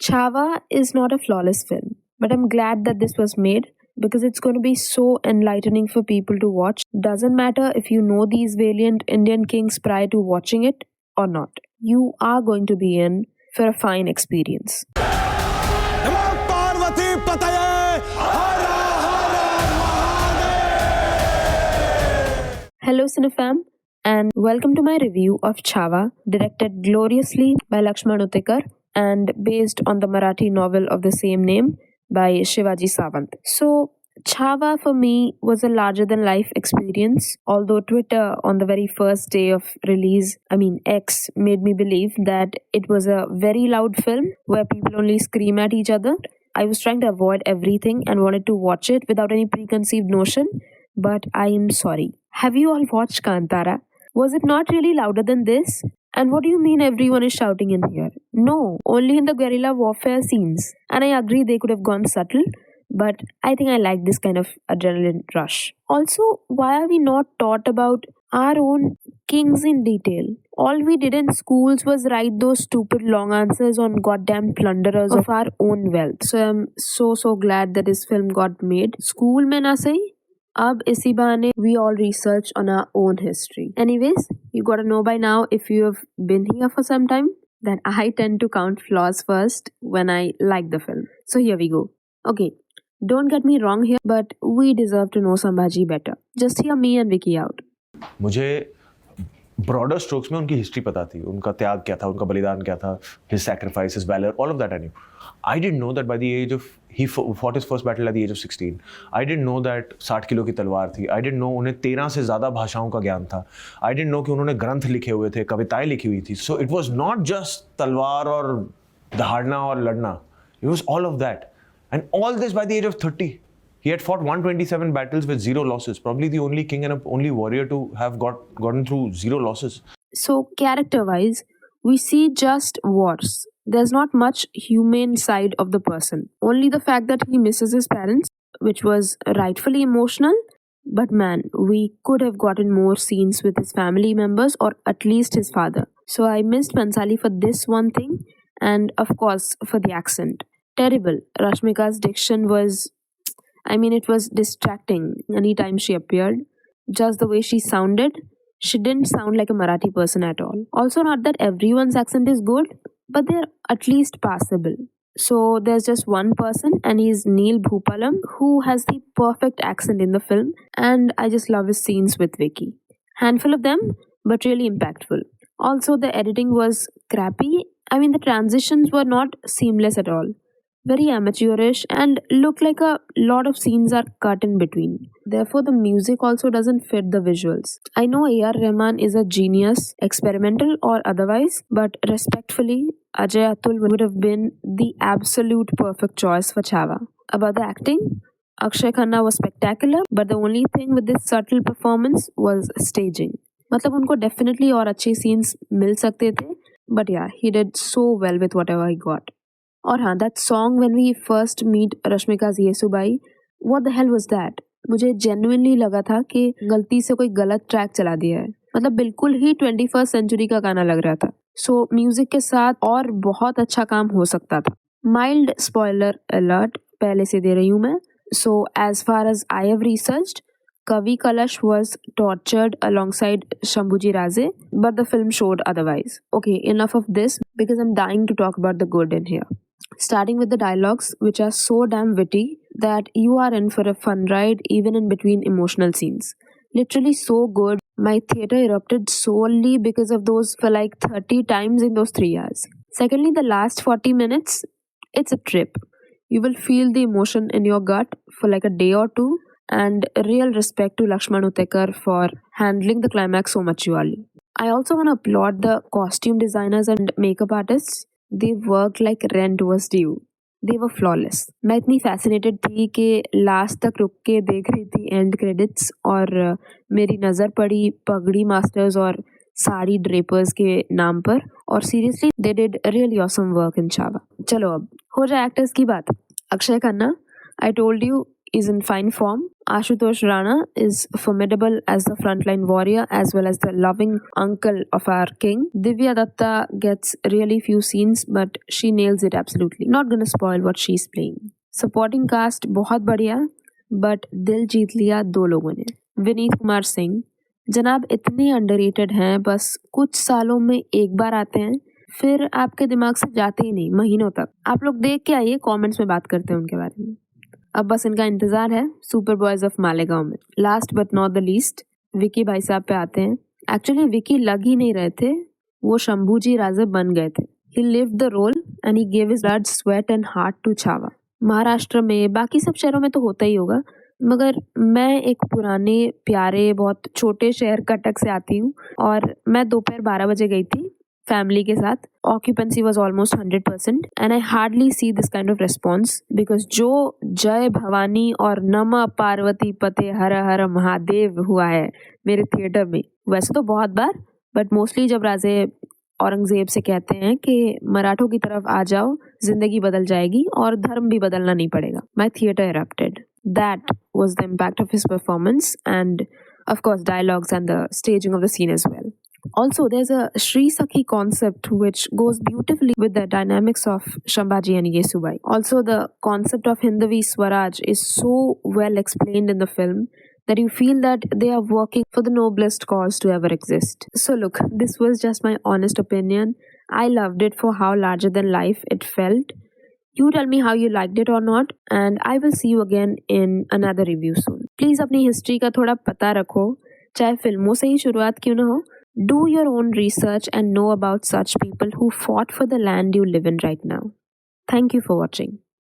Chava is not a flawless film, but I'm glad that this was made because it's going to be so enlightening for people to watch. Doesn't matter if you know these valiant Indian kings prior to watching it or not. You are going to be in for a fine experience. Hello Cinefam and welcome to my review of Chava, directed gloriously by Lakshman Utekar and based on the Marathi novel of the same name by Shivaji Sawant. So, Chava for me was a larger than life experience, although Twitter on the very first day of release, X, made me believe that it was a very loud film where people only scream at each other. I was trying to avoid everything and wanted to watch it without any preconceived notion, but I am sorry. Have you all watched Kantara? Was it not really louder than this? And what do you mean everyone is shouting in here? No, only in the guerrilla warfare scenes. And I agree they could have gone subtle, but I think I like this kind of adrenaline rush. Also, why are we not taught about our own kings in detail? All we did in schools was write those stupid long answers on goddamn plunderers of our own wealth. So I'm so glad that this film got made. School mein na sahi, अब इसी बहाने we all research on our own history. Anyways, you gotta know by now if you have been here for some time that I tend to count flaws first when I like the film. So here we go. Okay, don't get me wrong here, but we deserve to know Sambhaji better. Just hear me and Vicky out. मुझे broader strokes में उनकी history पता थी, उनका त्याग क्या था, उनका बलिदान क्या था, his sacrifice, his valor, all of that I knew. I didn't know that by the age of he fought his first battle at the age of 16. I didn't know that 60 kilo की तलवार थी. I didn't know उन्हें 13 से ज़्यादा भाषाओं का ज्ञान था. I didn't know कि उन्होंने ग्रंथ लिखे हुए थे, कविताएं लिखी हुई थी. So it was not just तलवार और दहाड़ना और लड़ना. It was all of that. And all this by the age of 30. He had fought 127 battles with 0 losses. Probably the only king and only warrior to have gotten through 0 losses. So, character-wise, we see just wars. There's not much humane side of the person. Only the fact that he misses his parents, which was rightfully emotional. But man, we could have gotten more scenes with his family members or at least his father. So I missed Pansali for this one thing and of course for the accent. Terrible. Rashmika's diction was, it was distracting anytime she appeared. Just the way she sounded, she didn't sound like a Marathi person at all. Also, not that everyone's accent is good, but they're at least passable. So there's just one person, and he's Neil Bhupalam, who has the perfect accent in the film, and I just love his scenes with Vicky. Handful of them, but really impactful. Also, the editing was crappy. The transitions were not seamless at all. Very amateurish and look like a lot of scenes are cut in between. Therefore, the music also doesn't fit the visuals. I know A.R. Rahman is a genius, experimental or otherwise, but respectfully, Ajay Atul would have been the absolute perfect choice for Chava. About the acting, Akshay Khanna was spectacular, but the only thing with this subtle performance was staging. मतलब उनको definitely और अच्छे scenes मिल सकते थे, but yeah, he did so well with whatever he got. और हाँ, that song when we first meet रश्मिका's Yesubai, what the hell was that? मुझे genuinely लगा था कि गलती से कोई गलत ट्रैक चला दिया है. मतलब बिल्कुल ही 21st सेंचुरी का गाना लग रहा था. So म्यूजिक के साथ और बहुत अच्छा काम हो सकता था. Mild spoiler alert पहले से दे रही हूँ मैं. So as far as I have researched, Kavi Kalash was tortured alongside Shambhuji Raze, but the film showed otherwise. Okay, enough of this because I'm dying to talk about the good in here. Starting with the dialogues, which are so damn witty that you are in for a fun ride even in between emotional scenes. Literally so good. My theatre erupted solely because of those for like 30 times in those 3 hours. Secondly, the last 40 minutes, it's a trip. You will feel the emotion in your gut for like a day or two, and real respect to Lakshman Utekar for handling the climax so maturely. I also want to applaud the costume designers and makeup artists. They worked like rent was due. They were flawless. मैं इतनी fascinated थी कि last तक रुक के देख रही थी एंड क्रेडिट्स और मेरी नज़र पड़ी पगड़ी मास्टर्स और साड़ी ड्रेपर्स के नाम पर और seriously they did really awesome work in चावा. चलो अब हो जाए एक्टर्स की बात. Akshay Khanna, I told you is in fine form. Ashutosh Rana is formidable as the frontline warrior as well as the loving uncle of our king. Divya Datta gets really few scenes but she nails it absolutely. Not gonna spoil what she's playing. Supporting cast बहुत बढ़िया but दिल जीत लिया दो लोगों ने. विनीत कुमार सिंह जनाब इतने underrated हैं, बस कुछ सालों में एक बार आते हैं, फिर आपके दिमाग से जाते ही नहीं महीनों तक. आप लोग देख के आइए, कमेंट्स में बात करते हैं उनके बारे में. अब बस इनका इंतजार है सुपर बॉयज ऑफ मालेगांव में. Last but not the least Vicky भाई साहब पे आते हैं. एक्चुअली विकी लग ही नहीं रहे थे, वो शंभू जी राजे बन गए थे. He lived the role and he gave his blood sweat and heart to Chhaava. Maharashtra में, बाकी सब शहरों में तो होता ही होगा, मगर मैं एक पुराने प्यारे बहुत छोटे शहर कटक से आती हूँ और मैं दोपहर 12 बजे गई थी फैमिली के साथ. Occupancy was almost 100% and I hardly see this kind of response because जो जय भवानी और नमः पार्वती पते हर हर महादेव हुआ है मेरे थिएटर में, वैसे तो बहुत बार, बट मोस्टली जब राजे औरंगजेब से कहते हैं कि मराठों की तरफ आ जाओ, जिंदगी बदल जाएगी और धर्म भी बदलना नहीं पड़ेगा, माई theatre erupted. That was the impact of his performance and of course dialogues and the staging of the scene as well. Also, there's a Shri Sakhi concept which goes beautifully with the dynamics of Shambhaji and Yesubai. Also, the concept of Hindavi Swaraj is so well explained in the film that you feel that they are working for the noblest cause to ever exist. So look, this was just my honest opinion. I loved it for how larger than life it felt. You tell me how you liked it or not, and I will see you again in another review soon. Please अपनी history का थोड़ा पता रखो, चाहे फिल्मों से ही शुरुआत क्यों ना हो. Do your own research and know about such people who fought for the land you live in right now. Thank you for watching.